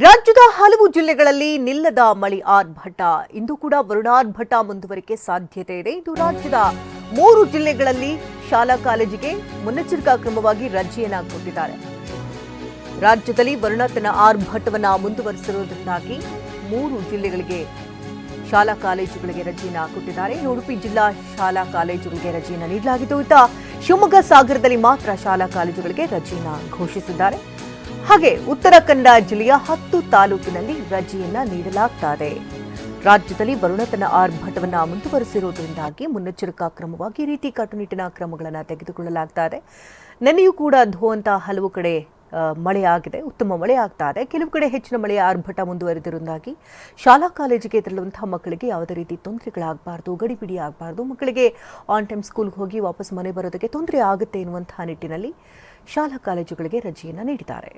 ರಾಜ್ಯದ ಹಲವು ಜಿಲ್ಲೆಗಳಲ್ಲಿ ನಿಲ್ಲದ ಮಳೆ ಆರ್ಭಟ. ಇಂದು ಕೂಡ ವರುಣಾರ್ಭಟ ಮುಂದುವರಿಕೆ ಸಾಧ್ಯತೆ ಇದೆ. ಇದು ರಾಜ್ಯದ 3 ಜಿಲ್ಲೆಗಳಲ್ಲಿ ಶಾಲಾ ಕಾಲೇಜಿಗೆ ಮುನ್ನೆಚ್ಚರಿಕಾ ಕ್ರಮವಾಗಿ ರಜೆಯನ್ನ ಕೊಟ್ಟಿದ್ದಾರೆ. ರಾಜ್ಯದಲ್ಲಿ ವರುಣ ತನ್ನ ಆರ್ಭಟವನ್ನ ಮುಂದುವರಿಸಿರುವುದರಿಂದಾಗಿ 3 ಜಿಲ್ಲೆಗಳಿಗೆ ಶಾಲಾ ಕಾಲೇಜುಗಳಿಗೆ ರಜೆಯನ್ನ ಕೊಟ್ಟಿದ್ದಾರೆ. ಉಡುಪಿ ಜಿಲ್ಲಾ ಶಾಲಾ ಕಾಲೇಜುಗಳಿಗೆ ರಜೆಯನ್ನ ನೀಡಲಾಗಿದ್ದು, ಇತ್ತ ಶಿವಮೊಗ್ಗ ಸಾಗರದಲ್ಲಿ ಮಾತ್ರ ಶಾಲಾ ಕಾಲೇಜುಗಳಿಗೆ ರಜೆಯನ್ನ ಘೋಷಿಸಿದ್ದಾರೆ. ಹಾಗೆ ಉತ್ತರ ಕನ್ನಡ ಜಿಲ್ಲೆಯ 10 ತಾಲೂಕಿನಲ್ಲಿ ರಜೆಯನ್ನ ನೀಡಲಾಗುತ್ತದೆ. ರಾಜ್ಯದಲ್ಲಿ ವರುಣ ತನ್ನ ಆರ್ಭಟವನ್ನ ಮುಂದುವರಿಸಿರುವುದರಿಂದಾಗಿ ಮುನ್ನೆಚ್ಚರಿಕಾ ಕ್ರಮವಾಗಿ ಈ ರೀತಿ ಕಟ್ಟುನಿಟ್ಟಿನ ಕ್ರಮಗಳನ್ನು ತೆಗೆದುಕೊಳ್ಳಲಾಗುತ್ತದೆ. ನಿನ್ನೆಯೂ ಕೂಡ ಧೋ ಹಲವು ಕಡೆ ಮಳೆಯಾಗಿದೆ, ಉತ್ತಮ ಮಳೆ ಆಗ್ತಾ ಇದೆ. ಕೆಲವು ಕಡೆ ಹೆಚ್ಚಿನ ಮಳೆಯ ಆರ್ಭಟ ಮುಂದುವರೆದಿರುವುದಾಗಿ ಶಾಲಾ ಕಾಲೇಜಿಗೆ ತೆರಳುವಂತಹ ಮಕ್ಕಳಿಗೆ ಯಾವುದೇ ರೀತಿ ತೊಂದರೆಗಳಾಗಬಾರ್ದು, ಗಡಿಬಿಡಿ ಆಗಬಾರ್ದು, ಮಕ್ಕಳಿಗೆ ಆನ್ ಟೈಮ್ ಸ್ಕೂಲ್ಗೆ ಹೋಗಿ ವಾಪಸ್ ಮನೆ ಬರೋದಕ್ಕೆ ತೊಂದರೆ ಆಗುತ್ತೆ ಎನ್ನುವಂತಹ ನಿಟ್ಟಿನಲ್ಲಿ ಶಾಲಾ ಕಾಲೇಜುಗಳಿಗೆ ರಜೆಯನ್ನು ನೀಡಿದ್ದಾರೆ.